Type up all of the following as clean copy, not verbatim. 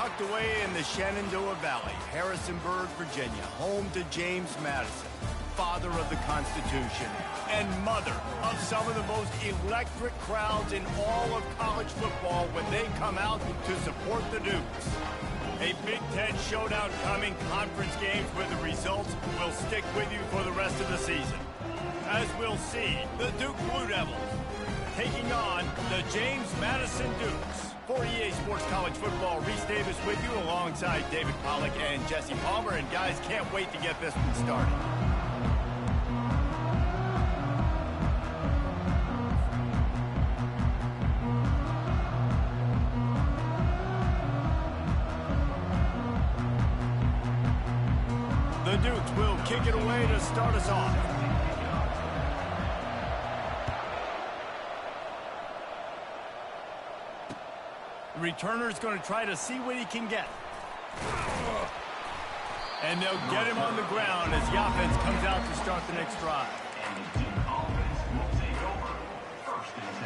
tucked away in the Shenandoah Valley, Harrisonburg, Virginia, home to James Madison, father of the Constitution, and mother of some of the most electric crowds in all of college football when they come out to support the Dukes. A Big Ten showdown coming, conference games where the results will stick with you for the rest of the season. As we'll see, the Duke Blue Devils taking on the James Madison Dukes. For EA Sports College Football, Reese Davis with you alongside David Pollack and Jesse Palmer. And guys, can't wait to get this one started. The Dukes will kick it away to start us off. The returner's going to try to see what he can get. And they'll get him on the ground as the offense comes out to start the next drive. And the Duke offense will take over 1st and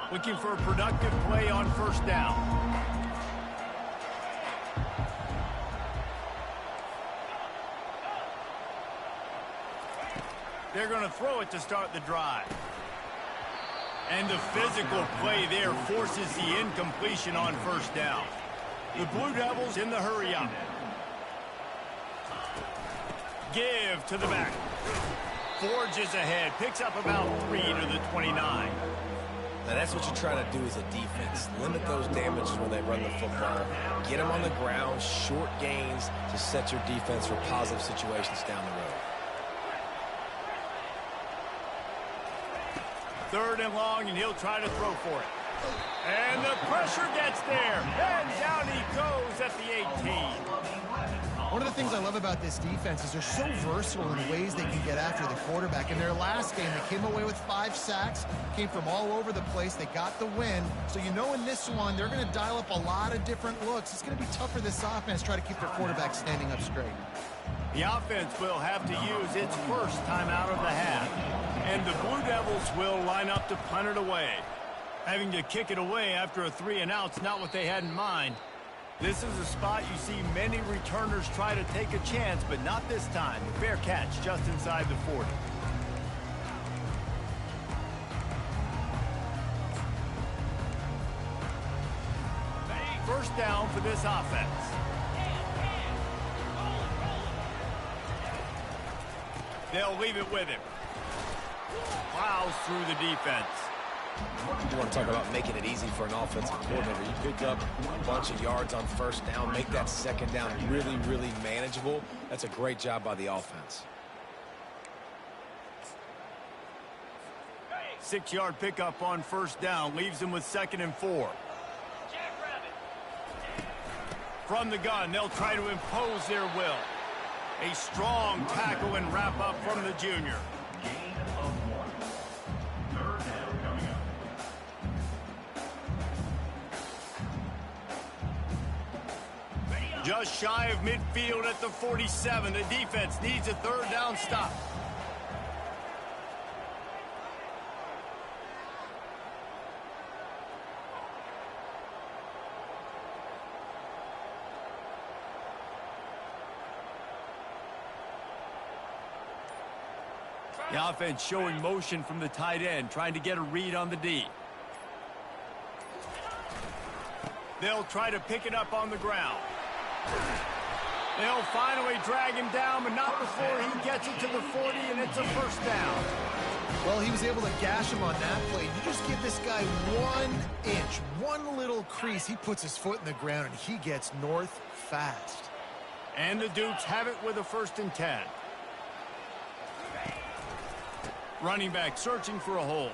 10. Looking for a productive play on 1st down. They're going to throw it to start the drive. And the physical play there forces the incompletion on 1st down. The Blue Devils in the hurry up. Give to the back. Forges ahead. Picks up about 3 to the 29. Now that's what you try to do as a defense. Limit those damages when they run the football. Get them on the ground, short gains to set your defense for positive situations down the road. 3rd and long, and he'll try to throw for it. And the pressure gets there. And down he goes at the 18. One of the things I love about this defense is they're so versatile in ways they can get after the quarterback. In their last game, they came away with 5 sacks, came from all over the place. They got the win. So you know in this one, they're going to dial up a lot of different looks. It's going to be tough for this offense to try to keep their quarterback standing up straight. The offense will have to use its first time out of the half. And the Blue Devils will line up to punt it away. Having to kick it away after a 3-and-out's not what they had in mind. This is a spot you see many returners try to take a chance, but not this time. The fair catch just inside the 40. First down for this offense. They'll leave it with him. Plows through the defense. You want to talk about making it easy for an offensive coordinator. You pick up a bunch of yards on 1st down, make that 2nd down really, really manageable. That's a great job by the offense. 6-yard pickup on 1st down, leaves them with 2nd and 4. From the gun, they'll try to impose their will. A strong tackle and wrap up from the junior. Gain of 1. 3rd down coming up. Just shy of midfield at the 47. The defense needs a 3rd down stop. The offense showing motion from the tight end, trying to get a read on the D. They'll try to pick it up on the ground. They'll finally drag him down, but not before he gets it to the 40, and it's a 1st down. Well, he was able to gash him on that play. You just give this guy 1 inch, one little crease. He puts his foot in the ground, and he gets north fast. And the Dukes have it with a 1st and 10. Running back searching for a hole.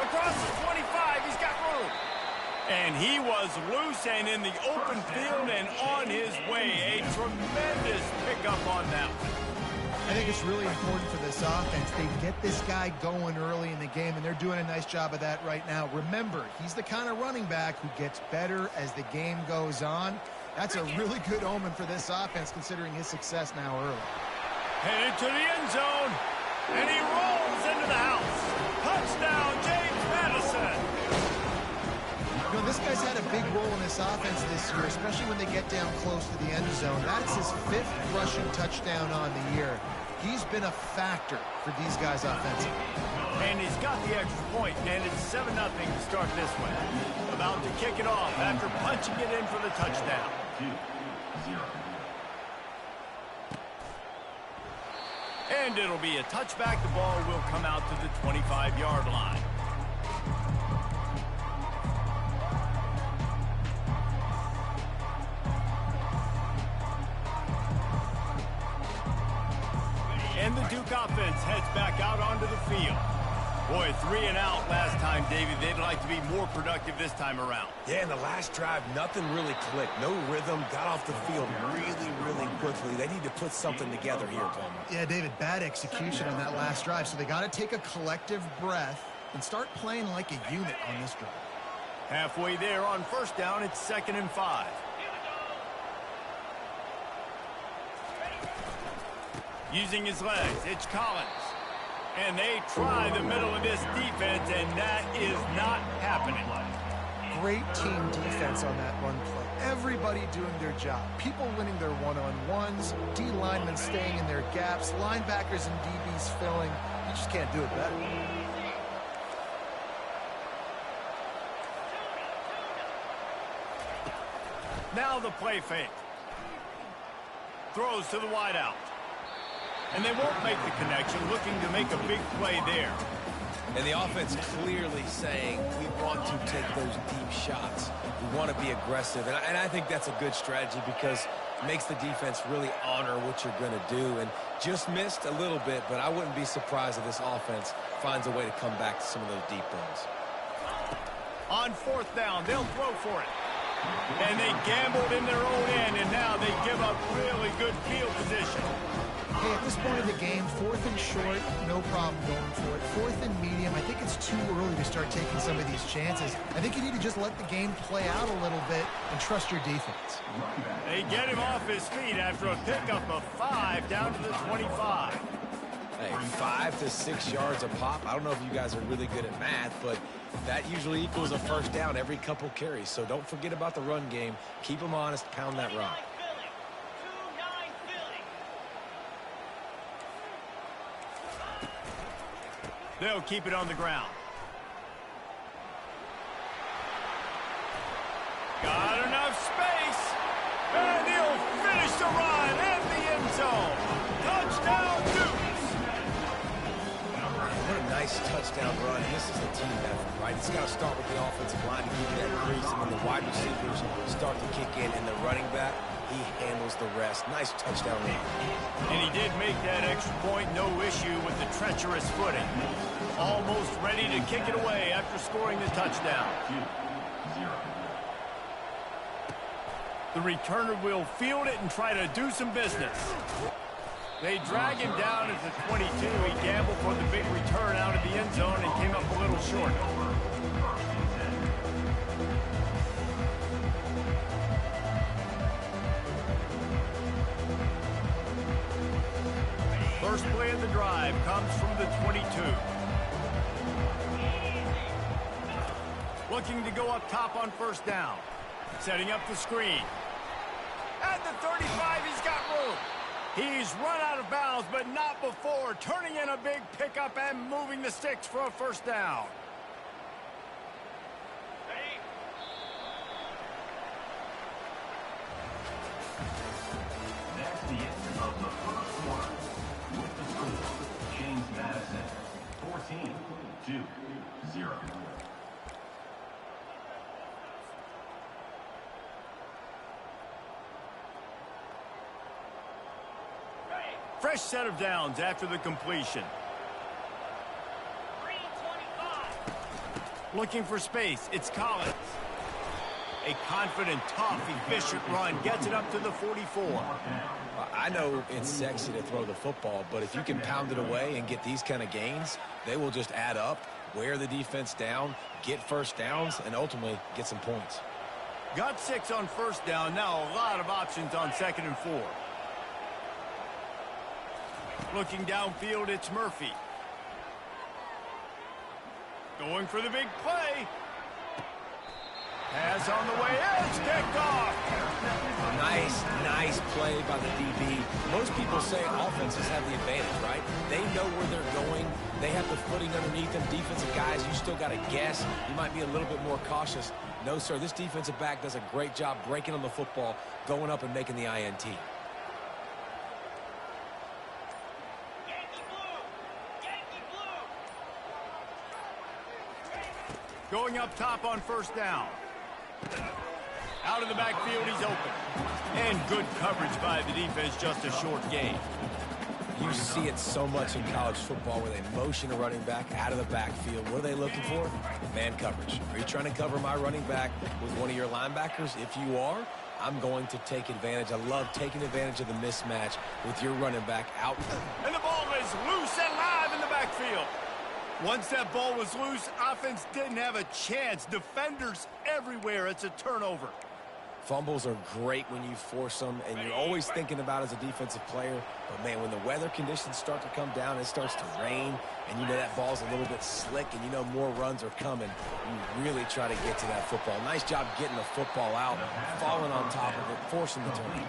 Across the 25, he's got room. And he was loose and in the open field and on his way. A tremendous pickup on that one. I think it's really important for this offense. They get this guy going early in the game, and they're doing a nice job of that right now. Remember, he's the kind of running back who gets better as the game goes on. That's a really good omen for this offense, considering his success now early. Headed to the end zone, and he rolls into the house. big role in this offense this year, especially when they get down close to the end zone. That's his 5th rushing touchdown on the year. He's been a factor for these guys offensively. And he's got the extra point, and it's 7-0 to start this one. About to kick it off after punching it in for the touchdown. 2-0. And it'll be a touchback. The ball will come out to the 25-yard line. And the Duke offense heads back out onto the field. Boy, 3 and out last time, David. They'd like to be more productive this time around. Yeah, in the last drive, nothing really clicked. No rhythm, got off the field really quickly. They need to put something together here, Palmer. Yeah, David, bad execution on that last drive, so they got to take a collective breath and start playing like a unit on this drive. Halfway there on first down, it's 2nd and 5. Using his legs, it's Collins. And they try the middle of this defense, and that is not happening. Great team defense on that run play. Everybody doing their job. People winning their one-on-ones, D linemen staying in their gaps, linebackers and DBs filling. You just can't do it better. Now the play fake. Throws to the wideout. And they won't make the connection, looking to make a big play there. And the offense clearly saying, we want to take those deep shots. We want to be aggressive. And I think that's a good strategy because it makes the defense really honor what you're going to do. And just missed a little bit, but I wouldn't be surprised if this offense finds a way to come back to some of those deep runs. On 4th down, they'll throw for it. And they gambled in their own end, and now they give up really good field position. Hey, at this point of the game, 4th and short, no problem going for it. 4th and medium, I think it's too early to start taking some of these chances. I think you need to just let the game play out a little bit and trust your defense. They get him off his feet after a pickup of 5 down to the 25. Hey, 5 to 6 yards a pop. I don't know if you guys are really good at math, but that usually equals a first down every couple carries. So don't forget about the run game. Keep them honest, pound that rock. They'll keep it on the ground. Got enough space. And he'll finish the run in the end zone. Touchdown, Dukes. What a nice touchdown run. This is the team effort, right? It's got to start with the offensive line to give you that crease, and when the wide receivers start to kick in, and the running back, he handles the rest. Nice touchdown run. And he did make that extra point, no issue with the treacherous footing. Almost ready to kick it away after scoring the touchdown. 2-0. The returner will field it and try to do some business. They drag him down at the 22. He gambled for the big return out of the end zone and came up a little short. First play of the drive comes from the 22. Looking to go up top on first down. Setting up the screen. At the 35, he's got room. He's run out of bounds, but not before. Turning in a big pickup and moving the sticks for a first down. That's the end of the first quarter. With the score, James Madison, 14-0. Fresh set of downs after the completion. Looking for space, it's Collins. A confident, tough, efficient run gets it up to the 44. I know it's sexy to throw the football, but if you can pound it away and get these kind of gains, they will just add up, wear the defense down, get first downs, and ultimately get some points. Got 6 on first down. Now a lot of options on 2nd and 4. Looking downfield, it's Murphy. Going for the big play. Pass on the way. It's picked off. Nice play by the DB. Most people say offenses have the advantage, right? They know where they're going. They have the footing underneath them. Defensive guys, you still got to guess. You might be a little bit more cautious. No, sir, this defensive back does a great job breaking on the football, going up and making the INT. Going up top on first down. Out of the backfield, he's open. And good coverage by the defense, just a short gain. You see it so much in college football where they motion a running back out of the backfield. What are they looking for? Man coverage. Are you trying to cover my running back with one of your linebackers? If you are, I'm going to take advantage. I love taking advantage of the mismatch with your running back out. And the ball is loose and live in the backfield. Once that ball was loose, offense didn't have a chance. Defenders everywhere. It's a turnover. Fumbles are great when you force them, and you're always thinking about as a defensive player. But, man, when the weather conditions start to come down, it starts to rain, and you know that ball's a little bit slick, and you know more runs are coming. You really try to get to that football. Nice job getting the football out, falling on top of it, forcing the turnover.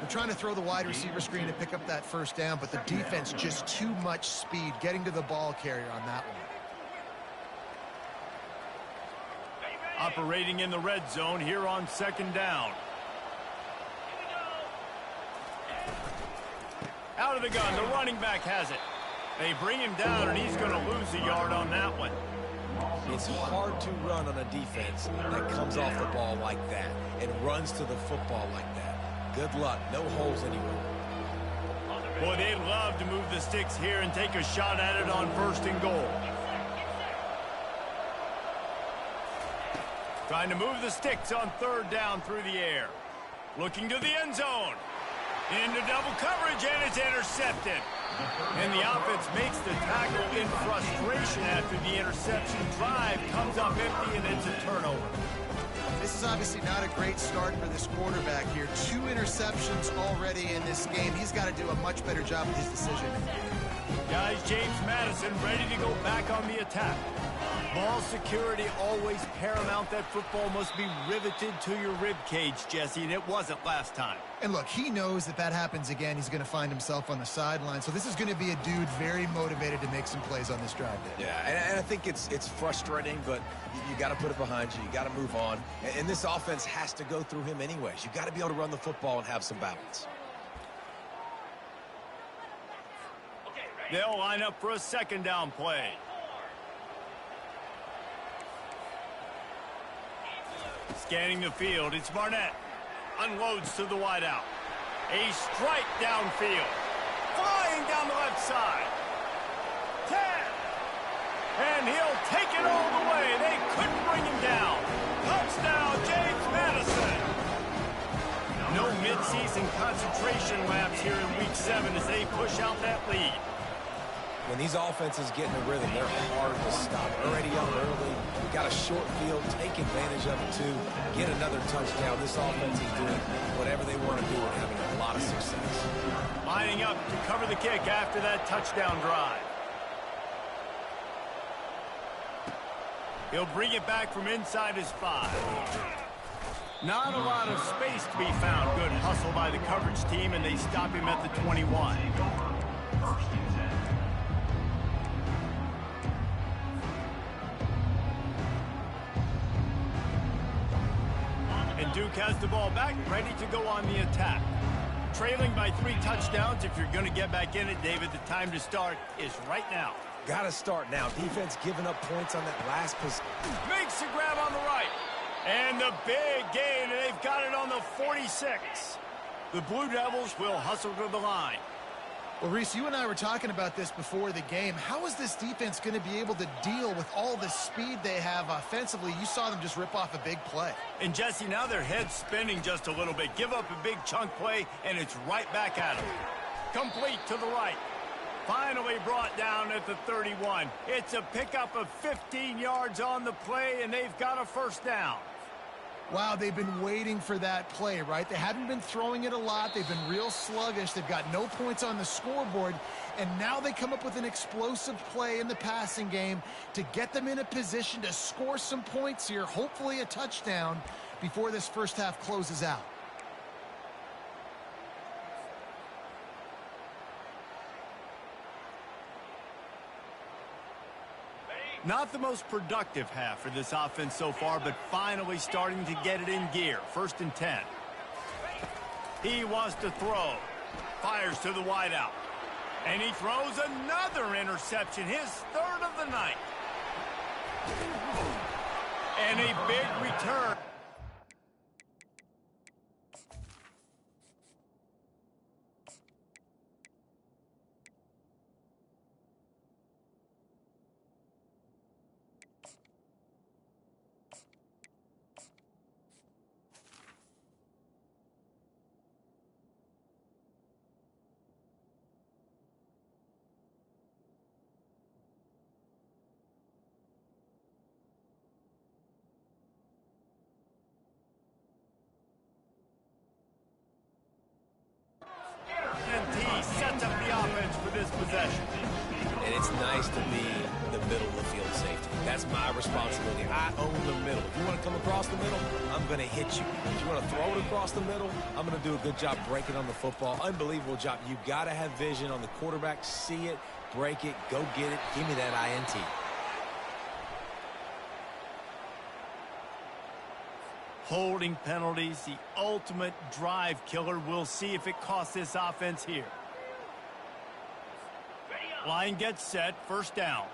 We're trying to throw the wide receiver screen to pick up that first down, but the defense just too much speed getting to the ball carrier on that one. Operating in the red zone here on second down. Out of the gun, the running back has it. They bring him down, and he's going to lose a yard on that one. It's hard to run on a defense that comes off the ball like that and runs to the football like that. Good luck. No holes anywhere. Boy, they'd love to move the sticks here and take a shot at it on first and goal. Trying to move the sticks on third down through the air. Looking to the end zone. Into double coverage, and it's intercepted. And the offense makes the tackle in frustration after the interception. Drive comes up empty, and it's a turnover. This is obviously not a great start for this quarterback here. 2 interceptions already in this game. He's got to do a much better job with his decision. Guys, James Madison ready to go back on the attack. Ball security always paramount. That football must be riveted to your rib cage, Jesse, and it wasn't last time. And look, he knows that that happens again. He's going to find himself on the sideline. So this is going to be a dude very motivated to make some plays on this drive. Yeah, and I think it's frustrating, but you got to put it behind you. You got to move on. And this offense has to go through him anyways. You got to be able to run the football and have some balance. They'll line up for a second down play. Scanning the field, it's Barnett. Unloads to the wideout. A strike downfield. Flying down the left side. 10. And he'll take it all the way. They couldn't bring him down. Touchdown, James Madison. No midseason concentration laps here in Week 7 as they push out that lead. When these offenses get in a rhythm, they're hard to stop. Already up early, got a short field, take advantage of it too, get another touchdown. This offense is doing whatever they want to do and having a lot of success. Lining up to cover the kick after that touchdown drive. He'll bring it back from inside his 5. Not a lot of space to be found. Good hustle by the coverage team, and they stop him at the 21. And Duke has the ball back, ready to go on the attack. Trailing by 3 touchdowns. If you're going to get back in it, David, the time to start is right now. Got to start now. Defense giving up points on that last possession. Makes the grab on the right. And the big gain, and they've got it on the 46. The Blue Devils will hustle to the line. Well, Reese, you and I were talking about this before the game. How is this defense going to be able to deal with all the speed they have offensively? You saw them just rip off a big play. And, Jesse, now their head's spinning just a little bit. Give up a big chunk play, and it's right back at them. Complete to the right. Finally brought down at the 31. It's a pickup of 15 yards on the play, and they've got a first down. Wow, they've been waiting for that play, right? They haven't been throwing it a lot. They've been real sluggish. They've got no points on the scoreboard. And now they come up with an explosive play in the passing game to get them in a position to score some points here, hopefully a touchdown, before this first half closes out. Not the most productive half for this offense so far, but finally starting to get it in gear. 1st and 10. He wants to throw. Fires to the wideout. And he throws another interception, his 3rd of the night. And a big return. He sets up the offense for this possession. And it's nice to be the middle of the field safety. That's my responsibility. I own the middle. If you want to come across the middle, I'm going to hit you. If you want to throw it across the middle, I'm going to do a good job breaking on the football. Unbelievable job. You got to have vision on the quarterback. See it, break it, go get it. Give me that INT. Holding penalties, the ultimate drive killer. We'll see if it costs this offense here. Line gets set, 1st down.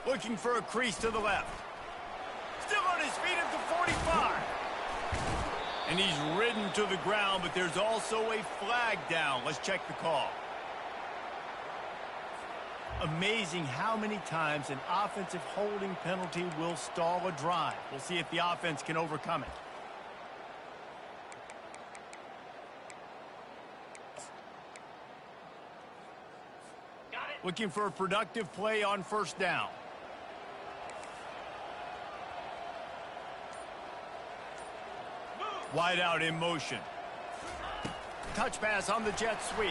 Looking for a crease to the left. Still on his feet at the 45. And he's ridden to the ground, but there's also a flag down. Let's check the call. Amazing how many times an offensive holding penalty will stall a drive. We'll see if the offense can overcome it. Looking for a productive play on 1st down. Wide out in motion. Touch pass on the jet sweep.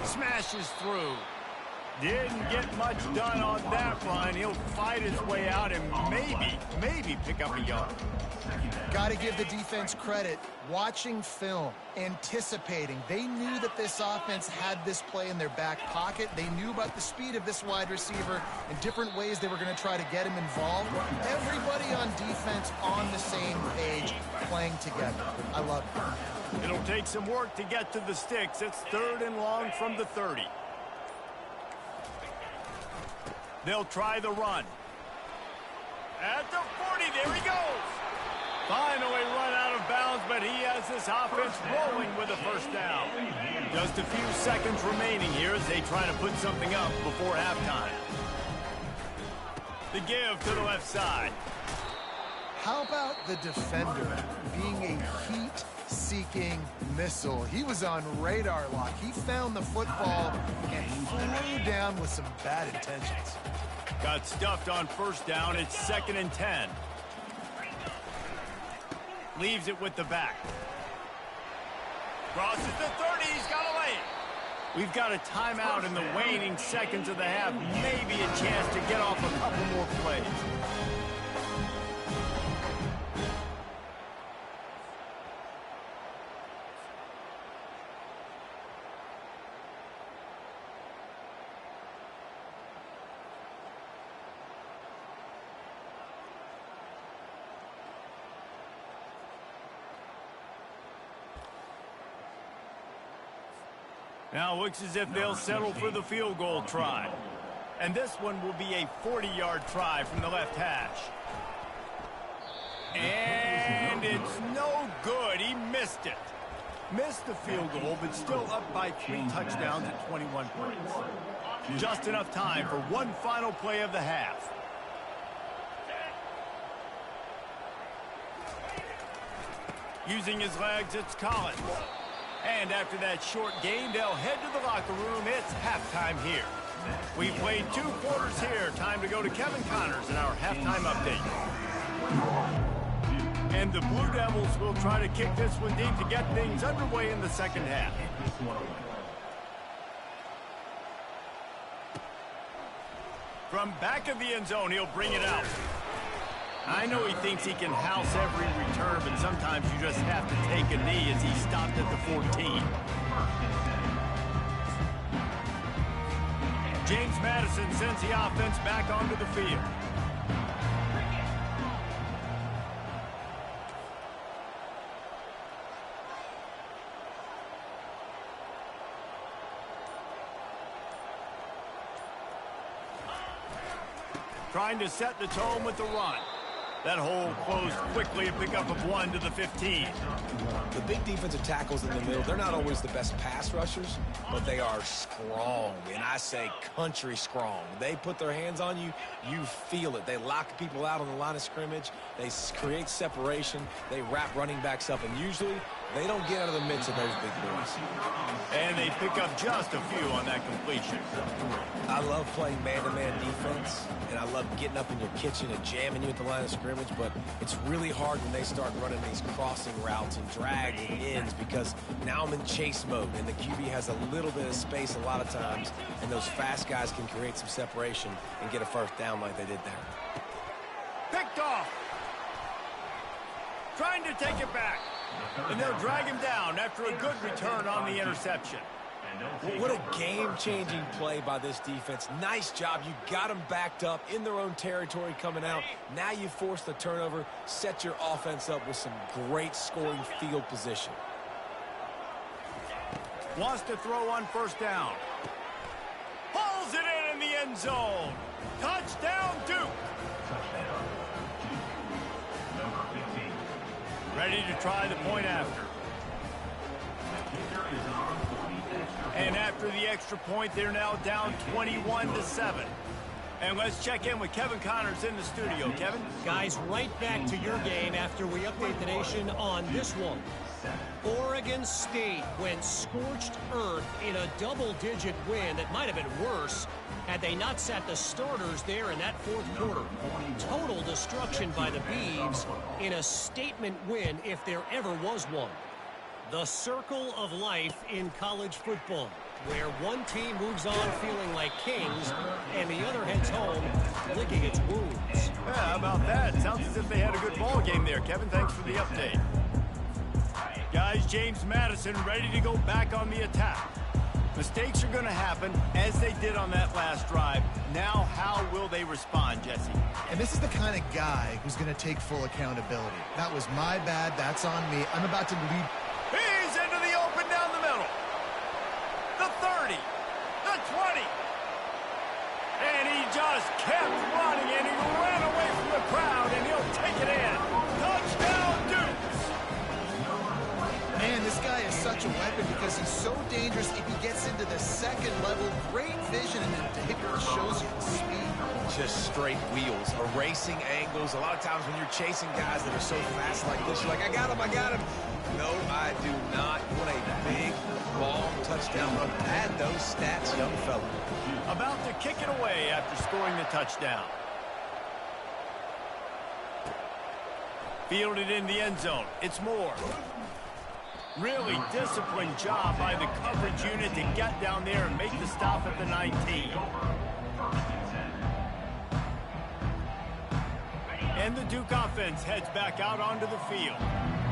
Smashes through. Didn't get much done on that run. He'll fight his way out and maybe pick up a yard. Got to give the defense credit. Watching film, anticipating. They knew that this offense had this play in their back pocket. They knew about the speed of this wide receiver and different ways they were going to try to get him involved. Everybody on defense on the same page, playing together. I love it. It'll take some work to get to the sticks. It's 3rd and long from the 30. They'll try the run. At the 40, there he goes. Finally run out of bounds, but he has this offense rolling with a 1st down. Just a few seconds remaining here as they try to put something up before halftime. The give to the left side. How about the defender being a heat-seeking missile? He was on radar lock. He found the football and flew down with some bad intentions. Got stuffed on 1st down. It's 2nd and 10. Leaves it with the back. Crosses the 30. He's got a lane. We've got a timeout in the waning seconds of the half. Maybe a chance to get off a couple more plays. Now looks as if they'll settle for the field goal try. And this one will be a 40-yard try from the left hash. And it's no good. He missed it. Missed the field goal, but still up by 3 touchdowns at 21 points. Just enough time for one final play of the half. Using his legs, it's Collins. And after that short game, they'll head to the locker room. It's halftime here. We played 2 quarters here. Time to go to Kevin Connors in our halftime update. And the Blue Devils will try to kick this one deep to get things underway in the second half. From back of the end zone, he'll bring it out. I know he thinks he can house every return, but sometimes you just have to take a knee as he stopped at the 14. James Madison sends the offense back onto the field. Trying to set the tone with the run. That hole closed quickly, a pickup of 1 to the 15. The big defensive tackles in the middle, they're not always the best pass rushers, but they are strong, and I say country strong. They put their hands on you, you feel it. They lock people out on the line of scrimmage. They create separation. They wrap running backs up, and usually they don't get out of the midst of those big boys. And they pick up just a few on that completion. I love playing man-to-man defense, and I love getting up in your kitchen and jamming you at the line of scrimmage, but it's really hard when they start running these crossing routes and drag and ends because now I'm in chase mode, and the QB has a little bit of space a lot of times, and those fast guys can create some separation and get a first down like they did there. Picked off. Trying to take it back. And they'll drag him down after a good return on the interception. What a game-changing play by this defense. Nice job. You got them backed up in their own territory coming out. Now you force the turnover, set your offense up with some great scoring field position. Wants to throw on first down. Pulls it in the end zone. Touchdown, Duke. Ready to try the point after. And after the extra point, they're now down 21-7. And let's check in with Kevin Connors in the studio. Kevin? Guys, right back to your game after we update the nation on this one. Oregon State went scorched earth in a double-digit win that might have been worse had they not sat the starters there in that 4th quarter. Total destruction by the Beavs in a statement win if there ever was one. The circle of life in college football, where one team moves on feeling like kings and the other heads home licking its wounds. Yeah, how about that? Sounds as if they had a good ball game there. Kevin, thanks for the update. Guys, James Madison ready to go back on the attack. Mistakes are going to happen, as they did on that last drive. Now, how will they respond, Jesse? And this is the kind of guy who's going to take full accountability. That was my bad. That's on me. I'm about to lead. He's into the open down the middle. The 30. The 20. And he just kept running, and he ran away from the crowd, and he'll take it in. Touchdown, Dukes. Man, this guy is such a weapon because he's so dangerous if he gets into the second level. Great vision, and then David shows you the speed. Just straight wheels, erasing angles. A lot of times when you're chasing guys that are so fast like this, you're like, I got him, I got him. No, I do not. What a big, long touchdown run. Add those stats, young fella. About to kick it away after scoring the touchdown. Fielded in the end zone. It's Moore. Really disciplined job by the coverage unit to get down there and make the stop at the 19. And the Duke offense heads back out onto the field.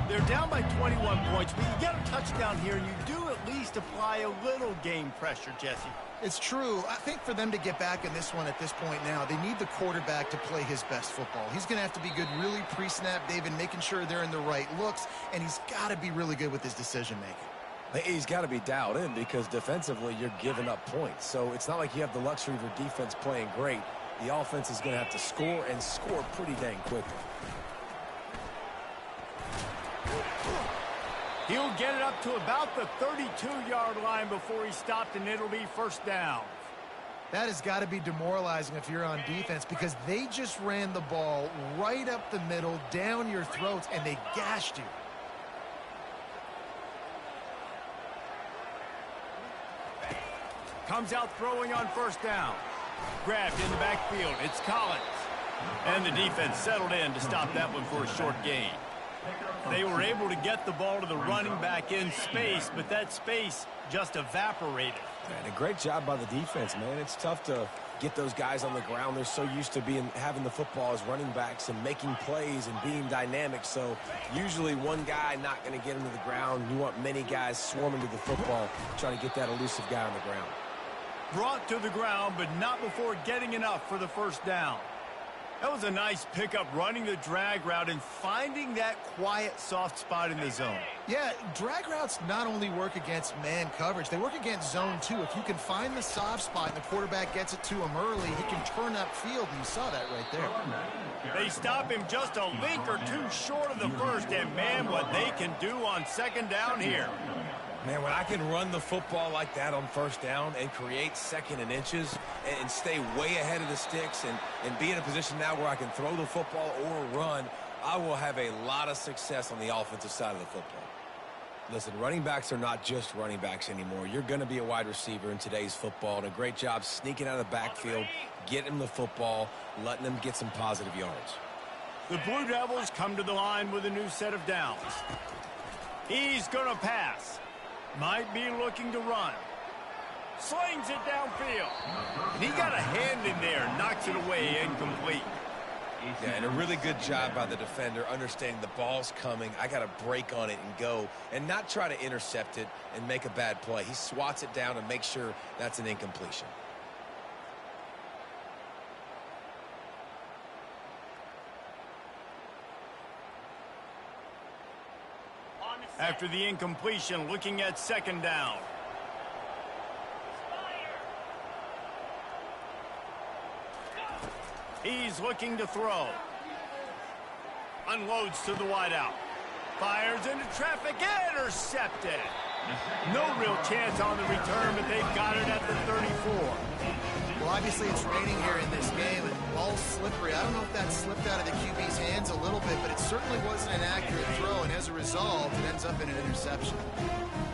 They're down by 21 points, but you get a touchdown here, and you do at least apply a little game pressure, Jesse. It's true. I think for them to get back in this one at this point now, they need the quarterback to play his best football. He's going to have to be good really pre-snap, David, making sure they're in the right looks, and he's got to be really good with his decision-making. He's got to be dialed in because defensively you're giving up points. So it's not like you have the luxury of your defense playing great. The offense is going to have to score and score pretty dang quickly. He'll get it up to about the 32-yard line before he stopped, and it'll be first down. That has got to be demoralizing if you're on defense because they just ran the ball right up the middle, down your throats, and they gashed you. Comes out throwing on first down. Grabbed in the backfield. It's Collins. And the defense settled in to stop that one for a short gain. They were able to get the ball to the running back in space, but that space just evaporated. And a great job by the defense, man. It's tough to get those guys on the ground. They're so used to having the football as running backs and making plays and being dynamic. So usually one guy not going to get him to the ground. You want many guys swarming to the football, trying to get that elusive guy on the ground. Brought to the ground, but not before getting enough for the first down. That was a nice pickup, running the drag route and finding that quiet, soft spot in the zone. Yeah, drag routes not only work against man coverage, they work against zone too. If you can find the soft spot and the quarterback gets it to him early, he can turn that field, and you saw that right there. They stop him just a link or two short of the first, and man, what they can do on second down here. Man, when I can run the football like that on first down and create second and inches and stay way ahead of the sticks and be in a position now where I can throw the football or run, I will have a lot of success on the offensive side of the football. Listen, running backs are not just running backs anymore. You're going to be a wide receiver in today's football, and a great job sneaking out of the backfield, getting him the football, letting them get some positive yards. The Blue Devils come to the line with a new set of downs. He's going to pass. Might be looking to run. Slings it downfield. And he got a hand in there, knocks it away, incomplete. Yeah, and a really good job by the defender understanding the ball's coming. I got to break on it and go and not try to intercept it and make a bad play. He swats it down and makes sure that's an incompletion. After the incompletion, looking at second down. He's looking to throw. Unloads to the wideout. Fires into traffic. Intercepted. No real chance on the return, but they've got it at the 34. Well, obviously it's raining here in this game, and the ball's slippery. I don't know if that slipped out of the QB's hands a little bit, but it certainly wasn't an accurate throw, and as a result, it ends up in an interception.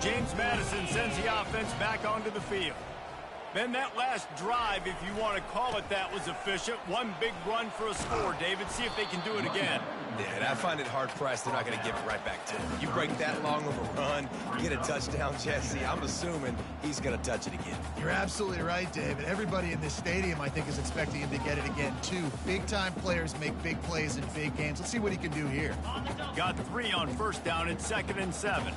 James Madison sends the offense back onto the field. Then that last drive, if you want to call it that, was efficient. One big run for a score, David. See if they can do it again. Yeah, and I find it hard-pressed they're not going to give it right back to him. You break that long of a run, get a touchdown, Jesse, I'm assuming he's going to touch it again. You're absolutely right, David. Everybody in this stadium, I think, is expecting him to get it again, too. Big-time players make big plays in big games. Let's see what he can do here. Got 3 on first down and 2nd and 7.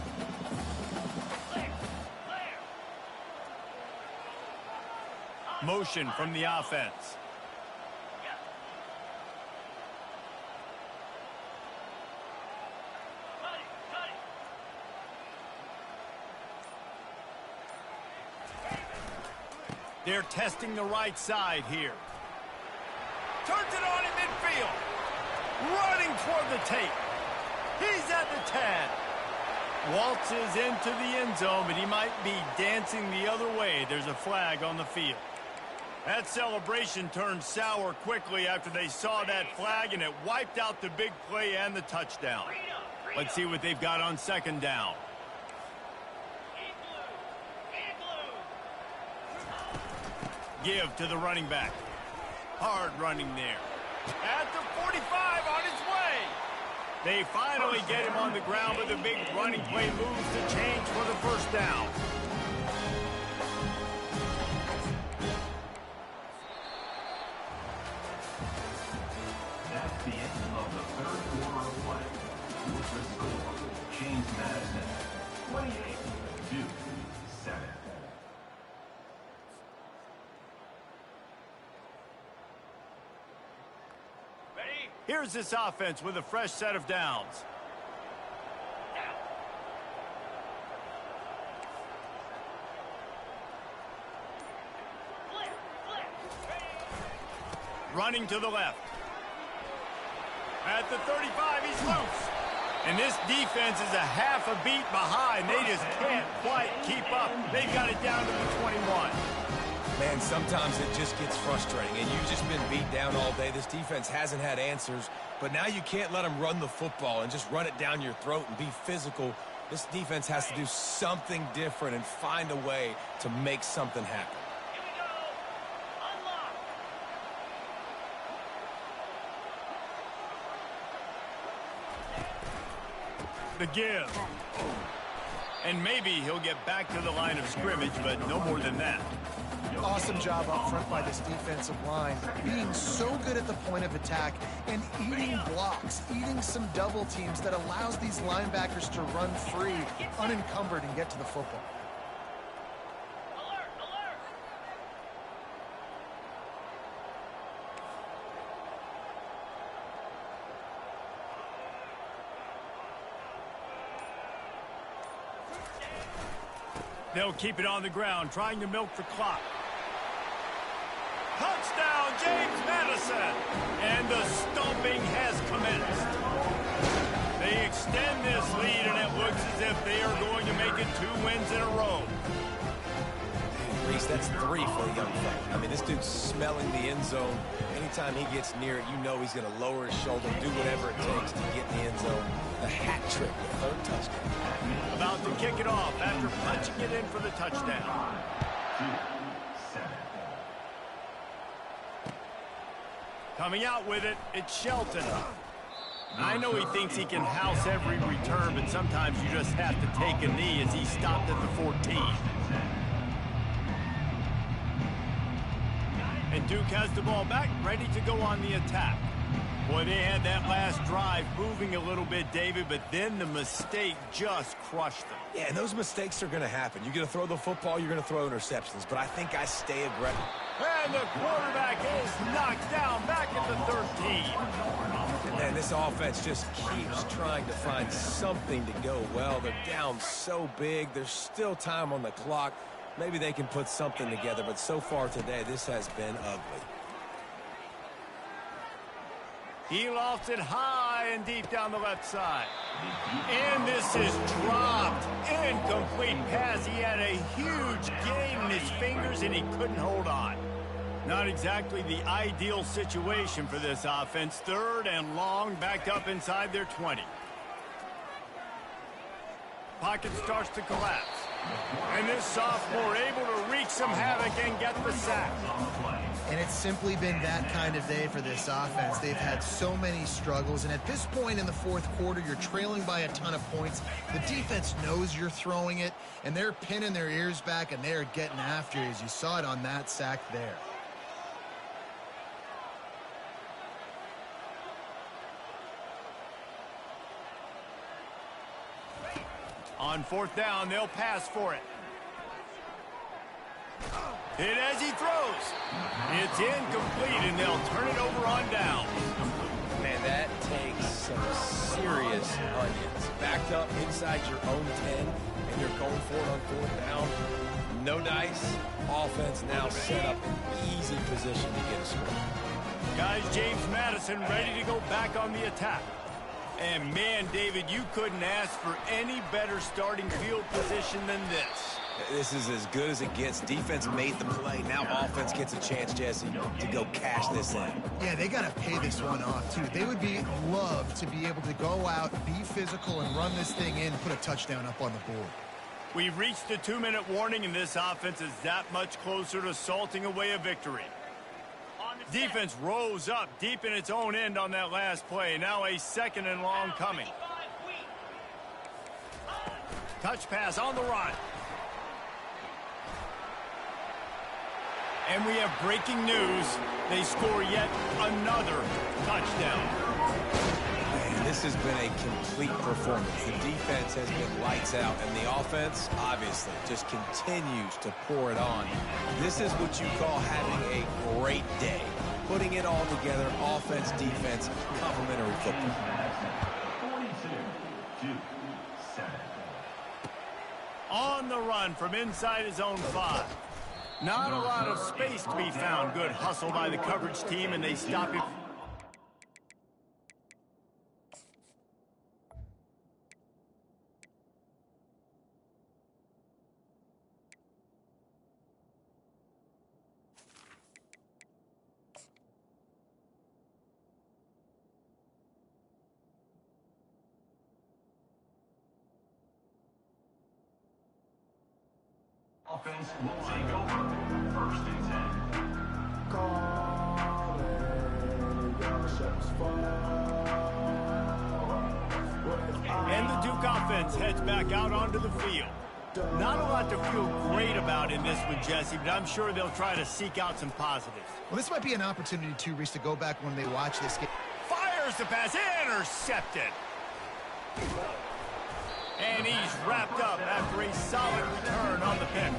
Motion from the offense. They're testing the right side here. Turns it on in midfield. Running toward the tape. He's at the 10. Waltzes into the end zone, but he might be dancing the other way. There's a flag on the field. That celebration turned sour quickly after they saw that flag, and it wiped out the big play and the touchdown. Let's see what they've got on second down. Give to the running back. Hard running there. At the 45 on his way. They finally get him on the ground, but the big running play moves to change for the first down. That's the end of the third quarter of play. With the score, James Madison, 28, Duke, 7. Here's this offense with a fresh set of downs. Running to the left. At the 35, he's loose. And this defense is a half a beat behind. They just can't quite keep up. They've got it down to the 21. Man, sometimes it just gets frustrating, and you've just been beat down all day. This defense hasn't had answers, but now you can't let them run the football and just run it down your throat and be physical. This defense has to do something different and find a way to make something happen. The give. And maybe he'll get back to the line of scrimmage, but no more than that. Awesome job up front by this defensive line, being so good at the point of attack and eating blocks, eating some double teams that allows these linebackers to run free, unencumbered, and get to the football. They'll keep it on the ground, trying to milk the clock. Touchdown, James Madison! And the stomping has commenced. They extend this lead, and it looks as if they are going to make it 2 wins in a row. Reese, that's 3 for the young fella. I mean, this dude's smelling the end zone. Anytime he gets near it, you know he's going to lower his shoulder, do whatever it takes to get in the end zone. A hat trick, the 3rd touchdown. About to kick it off after punching it in for the touchdown. Coming out with it, it's Shelton. I know he thinks he can house every return, but sometimes you just have to take a knee as he stopped at the 14. And Duke has the ball back, ready to go on the attack. Boy, they had that last drive moving a little bit, David, but then the mistake just crushed them. Yeah, and those mistakes are going to happen. You're going to throw the football, you're going to throw interceptions, but I think I stay aggressive. And the quarterback is knocked down back at the 13. And this offense just keeps trying to find something to go well. They're down so big. There's still time on the clock. Maybe they can put something together, but so far today, this has been ugly. He lofts it high and deep down the left side. And this is dropped. Incomplete pass. He had a huge gain in his fingers, and he couldn't hold on. Not exactly the ideal situation for this offense. 3rd and long, backed up inside their 20. Pocket starts to collapse. And this sophomore able to wreak some havoc and get the sack. And it's simply been that kind of day for this offense. They've had so many struggles, and at this point in the 4th quarter, you're trailing by a ton of points. The defense knows you're throwing it, and they're pinning their ears back, and they're getting after it, as you saw it on that sack there. On 4th down, they'll pass for it. Hit as he throws. It's incomplete, and they'll turn it over on down. Man, that takes some serious onions. Backed up inside your own 10, and you're going for it on 4th down. No dice. Offense now set up an easy position to get a score. Guys, James Madison ready to go back on the attack. And man, David, you couldn't ask for any better starting field position than this. This is as good as it gets. Defense made the play. Now offense gets a chance, Jesse, to go cash this in. Yeah, they got to pay this one off, too. They would love to be able to go out, be physical, and run this thing in, put a touchdown up on the board. We've reached the 2-minute warning, and this offense is that much closer to salting away a victory. Defense rose up deep in its own end on that last play. Now a 2nd and long coming. Touch pass on the run. And we have breaking news. They score yet another touchdown. Man, this has been a complete performance. The defense has been lights out, and the offense, obviously, just continues to pour it on. This is what you call having a great day. Putting it all together, offense, defense, complementary football. 42-7. On the run from inside his own 5. Not a lot of space to be found. Good hustle by the coverage team, and they stop it. Offense will take over. 1st and 10. And the Duke defense heads back out onto the field. Not a lot to feel great about in this one, Jesse, but I'm sure they'll try to seek out some positives. Well, this might be an opportunity, too, Reese, to go back when they watch this game. Fires the pass, intercepted. And he's wrapped up after a solid return on the pick.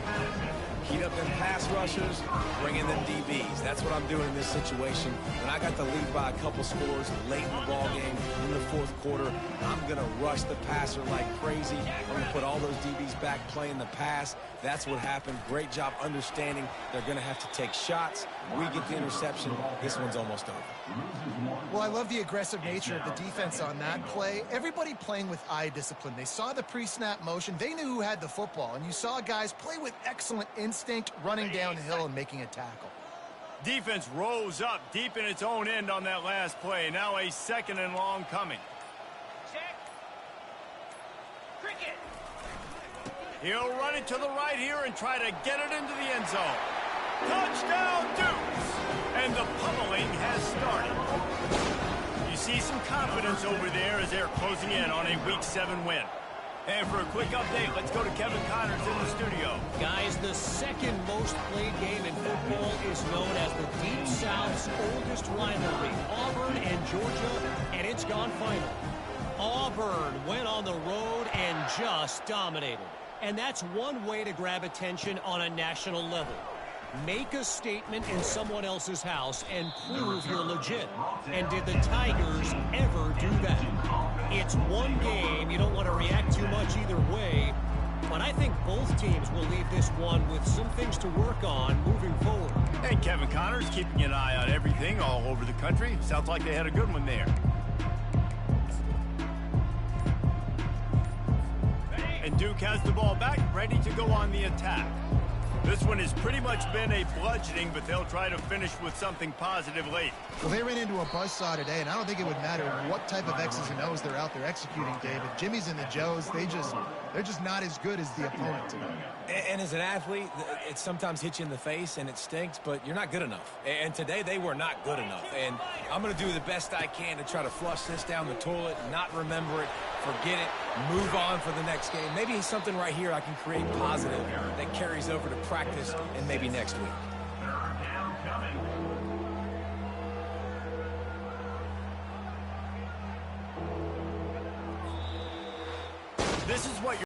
Heat up them pass rushers, bring in them DBs. That's what I'm doing in this situation. When I got the lead by a couple scores late in the ball game, in the fourth quarter, I'm going to rush the passer like crazy. I'm going to put all those DBs back playing the pass. That's what happened. Great job understanding they're going to have to take shots. We get the interception. This one's almost over. Well, I love the aggressive nature of the defense on that play. Everybody playing with eye discipline. They saw the pre-snap motion. They knew who had the football, and you saw guys play with excellent instinct, running downhill and making a tackle. Defense rose up deep in its own end on that last play. Now a second and long coming. Check. Cricket. He'll run it to the right here and try to get it into the end zone. Touchdown, Dukes! And the pummeling has started. You see some confidence over there as they're closing in on a Week 7 win. And for a quick update, let's go to Kevin Connors in the studio. Guys, the second most played game in football is known as the Deep South's oldest rivalry, Auburn and Georgia, and it's gone final. Auburn went on the road and just dominated. And that's one way to grab attention on a national level. Make a statement in someone else's house and prove you're legit. And did the Tigers ever do that? It's one game. You don't want to react too much either way. But I think both teams will leave this one with some things to work on moving forward. And Kevin Connors keeping an eye on everything all over the country. Sounds like they had a good one there. And Duke has the ball back, ready to go on the attack. This one has pretty much been a bludgeoning, but they'll try to finish with something positive late. Well, they ran into a buzzsaw today, and I don't think it would matter what type of X's and O's they're out there executing, David. Jimmy's and the Joes, they're just not as good as the opponent today. And as an athlete, it sometimes hits you in the face and it stinks, but you're not good enough. And today they were not good enough. And I'm going to do the best I can to try to flush this down the toilet, not remember it, forget it, move on for the next game. Maybe something right here I can create positive that carries over to practice and maybe next week. This is what you're